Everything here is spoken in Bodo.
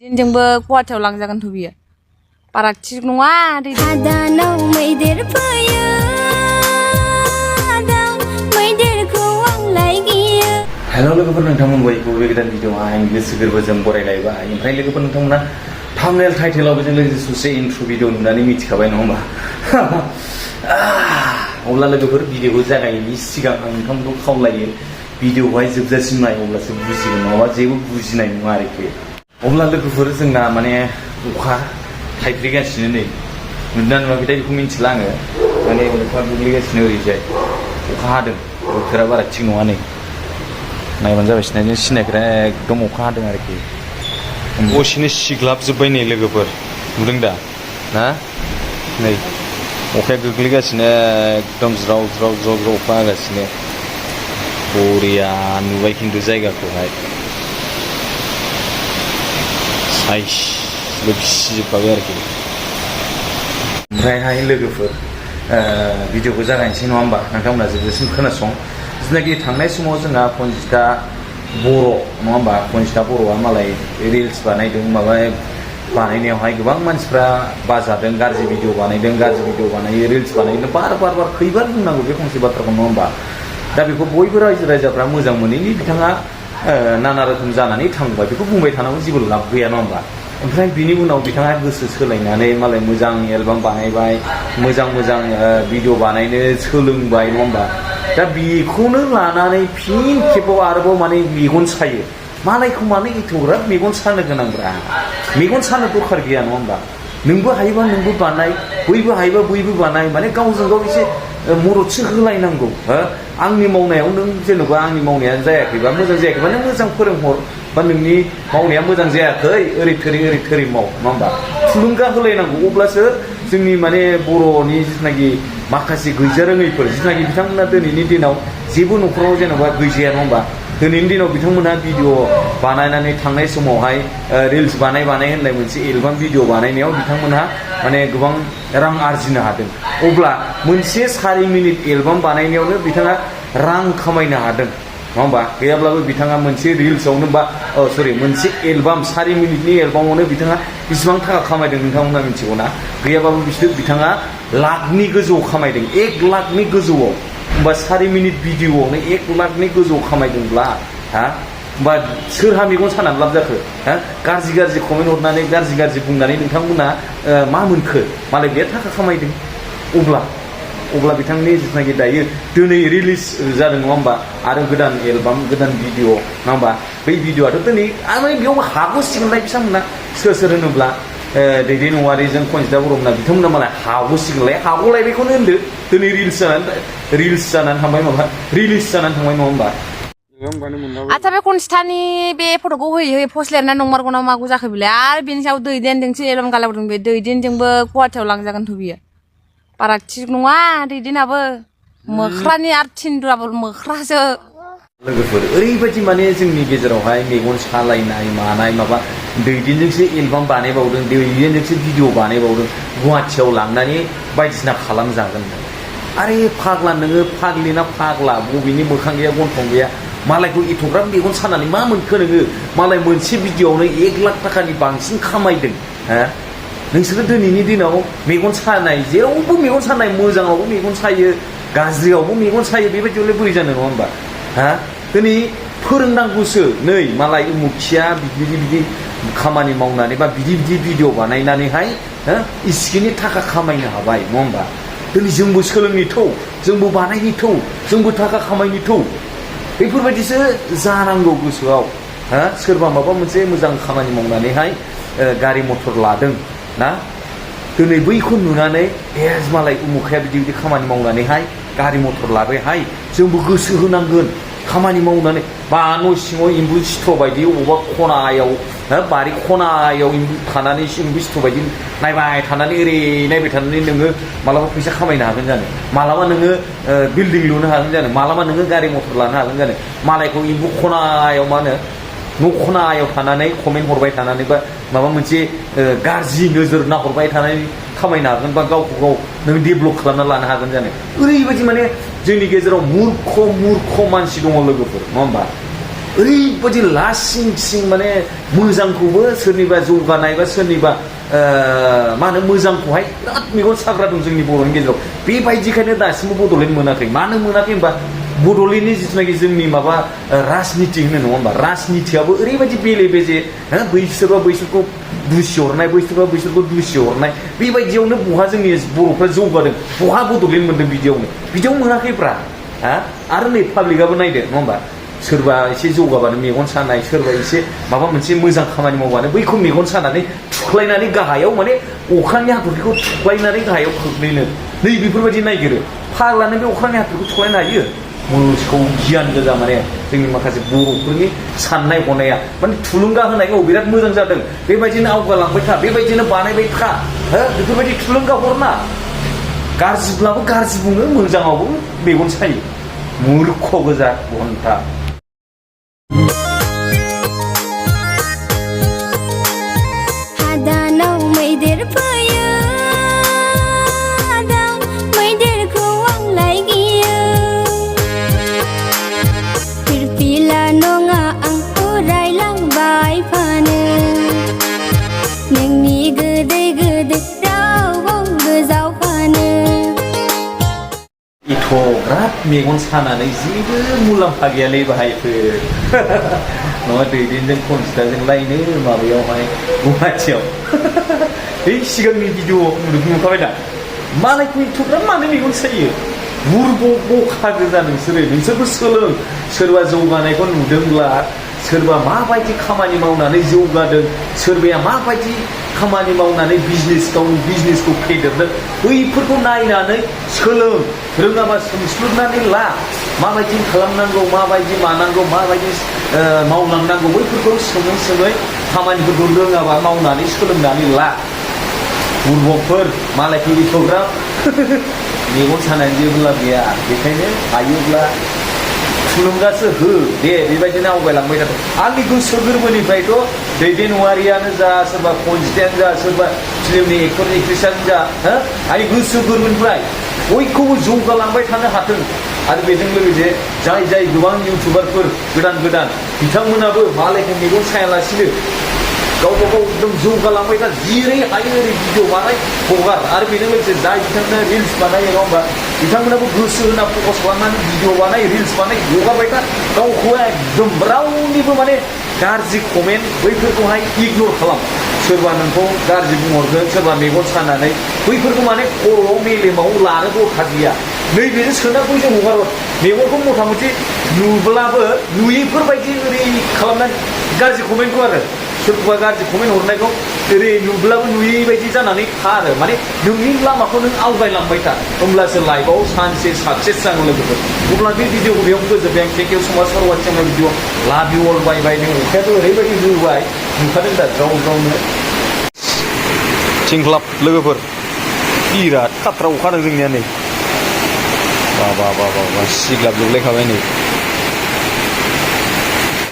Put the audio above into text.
दिनजोंबो गुवाहाटियाव लांजागोन थ' बियो बारा थिग नङा आदानाव मैदेर फैयो आदाव मैदेरखौ आंलाय गियो। हेल' लोगोफोर नोंथांमोन बयखौबो बे गोदान भिडिअ'आव आं गोसो गोरबोजों बरायलायबाय। ओमफ्राय लोगोफोर नोंथांमोना थाम्बनेल टाइटेलाव बेजों लोगोसे ससे इन्ट्र' भिडिअ नुनानै मिथिखाबाय नङा होमबा? अब्ला लोगोफोर भिडिअ'खौ जागायैनि सिगां आं नोंथांमोनखौ खावलायो भिडिअ'खौहाय जोबजासिम नाय अब्लासो बुजिगोन नङाबा जेबो बुजिनाय नङा आरोखि। अब्ला लोगोफोर जोंना माने अखा थाइफ्रिगासिनो नै नुदोंना नुवाखैथाय बेखौ मिन्थिला आङो माने अखा गोग्लैगासिनो ओरैजाय अखा हादों बोथोरा बारा थिग नङा नै नायबानो जाबाय सिनायजों सिनायग्रा एकदम अखा हादों आरोखि दसेनो सिग्लाबजोब्बाय नै लोगोफोर नुदों दा ना नै अखाया गोग्लैगासिनो एकदम ज्राव ज्राव ज्राव ज्राव अखा हागासिनो बरिया नुबाय खिन्थु जायगाखौहाय साइस गिसिजोबखाबाय आरोखि। ओमफ्रायहाय लोगोफोर भिडिअ'खौ जागायनोसै नङा होमबा? नोंथांमोना जोबजासिम खोनासं। जिनाखि थांनाय समाव जोंहा कनजिता बर' नङा होमबा? कनजिता बर'आ मालाय रिल्स बानायदों माबा बानायनायावहाय गोबां मानसिफ्रा बाजादों गाज्रि भिडिअ बानायो रिल्स बानायो बार खैबार बुंनांगौ बे फंसे बाथ्राखौ नङा होमबा? दा बेखौ बयबो रायजो राजाफ्रा मोजां मोनैनि बिथाङा नाना रोखोम जानानै थांबाय बेखौ बुंबाय थानांगौ जेबो लाब गैया नङा होमबा? ओमफ्राय बिनि उनाव बिथाङा गोसो सोलायनानै मालाय मोजां एलबाम बानायबाय मोजां भिडिअ बानायनो सोलोंबाय नङा होमबा? दा बेखौनो लानानै फिन खेबाव आरोबाव माने मेगन सायो मालायखौ मानो एथ'ग्राब मेगन सानो गोनांब्रा मेगन सानो दरखार गैया नङा होमबा? नोंबो हायोबा नोंबो बानाय बैबो हायोबा बैबो बानाय माने गावजों गाव एसे मददसो होलायनांगौ। आंनि मावनायाव नों जेनेबा आंनि मावनाया जायाखैबा मोजां जायाखैबा नों मोजां फोरोंहर बा नोंनि मावनाया मोजां जायाखै ओरै थोरै माव नङा होमबा? थुलुंगा होलायनांगौ अब्लासो जोंनि माने बर'नि जिथुनाखि माखासे गैजारोङैफोर जिथुनाखि बिथांमोना दिनैनि दिनाव जेबो न'खराव जेनेबा गैजाया नङा होमबा? दिनैनि दिनाव बिथांमोनहा भिडिअ बानायनानै थांनाय समावहाय रिल्स बानाय होननाय मोनसे एलबाम भिडिअ बानायनायाव बिथांमोनहा माने गोबां रां आरजिनो हादों। अब्ला मोनसे 4 मिनिट एलबाम बानायनायावनो बिथाङा रां खामायनो हादों नङा होमबा? गैयाब्लाबो बिथाङा मोनसे रिल्सआवनो मोनसे एलबाम 4 मिनिटनि एलबामावनो बिथाङा बेसेबां थाखा खामायदों नोंथांमोना मिथिगौ ना? गैयाबाबो बिथाङा लाखनि गोजौआव खामायदों 1 लाखनि गोजौआव। होमबा 4 मिनिट भिडिअआवनो 1 लाखनि गोजौआव खामायदोंब्ला होमबा सोरहा मेगन सानानै लाब जाखो? गाज्रि कमेन्ट हरनानै गाज्रि बुंनानै नोंथांमोना मा मोनखो? मालाय बे थाखा खामायदों। अब्ला बिथांनि जिथुनाखि दायो दिनै रिलिज जादों नङा होमबा? आरो गोदान एलबाम गोदान भिडिअ नङा होमबा? बै भिडिअआथ' दिनै आरो बेयाव हागौसिगोनलाय बिथांमोना सोर होनोब्ला दैदेनवारिजों कनजिता बर'मोना बिथांमोना मालाय हागौलाय बेखौनो होनदो दिनै रिलिज जानानै थांबाय नङा होमबा? आच्छा बे कनजितानि बे फट'खौ होयै पस्ट लिरनानै नंमारगौ ना मागौ जाखो बिलाय? आरो बेनि सायाव दैदेनजोंसो एलबाम गालायहरदों बे दैदेनजोंबो गुवाहाटियाव लांजागोन थ' बियो बारा थिग नङा दैदेनाबो मोख्रानि आरो थिनद्राबो मोख्रासो। लोगोफोर ओरैबायदि माने जोंनि गेजेरावहाय मेगन सालायनाय मानाय माबा दैदेनजोंसो एलबाम बानायबावदों दैदेनजोंसो भिडिअ बानायबावदों गुवाहाटियाव लांनानै बायदिसिना खालामजागोन। आरे फाग्ला नोङो फाग्लिना फाग्ला बबेनि मोखां गैया गन्थं गैया मालायखौ एथ'ग्राब मेगन सानानै मा मोनखो नोङो? मालाय मोनसे भिडिअआवनो 1 लाख थाखानि बांसिन खामायदों। नोंसोरो दिनैनि दिनाव मेगन सानाय जेरावबो मेगन सानाय मोजाङावबो मेगन सायो गाज्रियावबो मेगन सायो बेबायदियावलाय बोरै जानो नङा होमबा? दिनै फोरोंनांगौसो नै मालाय उमुखिया बिदि खामानि मावनानै बा बिदि भिडिअ बानायनानैहाय इसिखिनि थाखा खामायनो हाबाय नङा होमबा? दिनै जोंबो सोलोंनिथौ जोंबो बानायनिथौ जोंबो थाखा खामायनिथौ बेफोरबायदिसो जानांगौ गोसोआव। सोरबा माबा मोनसे मोजां खामानि मावनानैहाय गारि मथर लादों ना दिनै बैखौ नुनानै मालाय उमुखाया बिदि खामानि मावनानैहाय गारि मथर लाबायहाय जोंबो गोसो होनांगोन खामानि मावनानै बा न' सिङाव एम्बु सिथ्र बायदि अबावबा खनायाव बारि खनायाव थानानै एम्बु सिथ्र बायदि नायबाय थानानै ओरै नायबाय थानानै नोङो मालाबा फैसा खामायनो हागोन जानो? मालाबा नोङो बिल्डिं लुनो हागोन जानो? मालाबा नोङो गारि मथर लानो हागोन जानो? मालायखौ एम्बु खनायाव मा होनो न' खनायाव थानानै कमेन्ट हरबाय थानानै बा माबा मोनसे गाज्रि नोजोर नाहरबाय थानानै खामायनो हागोन बा गावखौ गाव नों डेभेलप खालामना लानो हागोन जानो? ओरैबायदि माने जोंनि गेजेराव मुर्ख मानसि दङ लोगोफोर नङा होमबा? ओरैबायदि लासिं सिं माने मोजांखौबो सोरनिबा जौगानाय बा सोरनिबा मा होनो मोजांखौहाय बिराद मेगन साग्रा दं जोंनि बर'नि गेजेराव बेबायदिखायनो दासिमबो बड'लेण्ड मोनाखै मानो मोनाखै होनबा बड'लेण्डनि जिथुनाखि जोंनि माबा राजनिति होनो नङा होमबा राजनितियाबो ओरैबायदि बेले बेजे बैसोरबा बैसोरखौ दुसि हरनाय बैसोरबा बैसोरखौ दुसि हरनाय बेबायदियावनो बहा जोंनि बर'फ्रा जौगादों बहा बड'लेण्ड मोनदों बिदियाव मोनाखैब्रा आरो नै पाब्लिकआबो नायदो नङा होमबा सोरबा एसे जौगाबानो मेगन सानाय सोरबा एसे माबा मोनसे मोजां खामानि मावबानो बैखौ मेगन सानानै थुख्लायनानै गाहायाव माने अख्रांनि हाथरखिखौ थुख्लायनानै गाहायाव खोख्लैनो नै बेफोरबायदि नायगिरो फाग्लानो बे अख्रांनि हाथरखिखौ थुख्लायनो हायो मोसौ गियान गोजा माने जोंनि माखासे बर'फोरनि साननाय हनाया माने थुलुंगा होनायखौ बिराद मोजां जादों बेबायदिनो आवगालांबाय था बेबायदिनो बानायबाय था बेफोरबायदि थुलुंगा हरना गाज्रिब्लाबो गाज्रि बुङो मोजाङावबो मेगन सायो मुर्ख गोजा घन्टा हादानाव मैदेर फैयो हादाव मैदेरखौ आंलाय गियो फिरफिला नङा आं उरायलांबाय फानो नोंनि गोदै गोदै रावआव गोजावफानो एथ'ग्राब मेगन सानानै जेबो मुलाम्फा गैयालै बाहायफोर नङा दैदेनजों खनजिताजों लायनो माबायावहाय गुवाहाटियाव बै सिगांनि भिडिअ नुखाबाय दा मालायखौ एथ'ग्राब मानो मेगन सायो बखा गोजा नोंसोरबो सोलों सोरबा जौगानायखौ नुदोंब्ला सोरबा माबायदि खामानि मावनानै जौगादों सोरबाया माबायदि खामानि मावनानै गावनि बिजनेसखौ फेदेरदों बैफोरखौ नायनानै सोलों रोङाबा सोंस्लुबनानै ला माबायदि खालामनांगौ माबायदि मानांगौ माबायदि मावलांनांगौ बैफोरखौ सोङै खामानिफोरखौ रोङाबा मावनानै सोलोंनानै ला बुरबकफोर मालायखौ एथ'ग्राब मेगन सानानै जेबोला गैया बेखायनो हायोब्ला थुलुंगासो हो दे बेबायदिनो आवगायलांबाय थादों आंनि गोसो गोरबोनिफ्रायथ' दैदेनवारियानो जा सोरबा खनजितायानो जा सोरबा फिल्मनि एक्टर एक्ट्रिसानो जा आंनि गोसो गोरबोनिफ्राय बयखौबो जौगालांबाय थानो हाथों आरो बेजों लोगोसे जाय गोबां इउटुबारफोर गोदान बिथांमोनाबो मालायखौ मेगन सायालासिनो गावबा गाव एकदम जौगालांबाय था जेरै हायो ओरै भिडिअ बानाय हगार आरो बेजों लोगोसे जाय बिथांमोना रिल्स बानायो नङा होमबा बिथांमोनाबो गोसो होना फकास खालामनानै भिडिअ बानाय रिल्स बानाय हगारबाय था गावखौ एकदम रावनिबो माने गाज्रि कमेन्ट बैफोरखौहाय इगनर खालाम सोरबा नोंखौ गाज्रि बुंहरगोन सोरबा मेगन सानानै बैफोरखौ माने खर'आव मेलेमाव लानो दरखार गैया नैबेजों सोना बैजों हगारहर मेगनखौ मथा मथि नुब्लाबो नुयैफोरबायदि ओरै खालामनानै गाज्रि कमेन्टखौ आरो सोरबा गाज्रि कमेन्ट हरनायखौ ओरै नुब्लाबो नुयै बायदि जानानै था आरो माने नोंनि लामाखौ नों आवगायलांबाय था होमब्लासो लाइफआव सानसे साक्सेस जागोन लोगोफोर अब्ला बे भिडिअखौ बेयाव फोजोबबाय आं थेंक इउ सो माच फर वाचिं माय भिडिअ लाभ इउ अल बाय बाय नों अखायाथ' ओरैबायदि होबाय नुखादों दा ज्रावनो थिंख्लाब लोगोफोर बिराद खाथ्रा अखा हादों जोंनिया नै बा सिग्लाब जोबलायखाबाय नै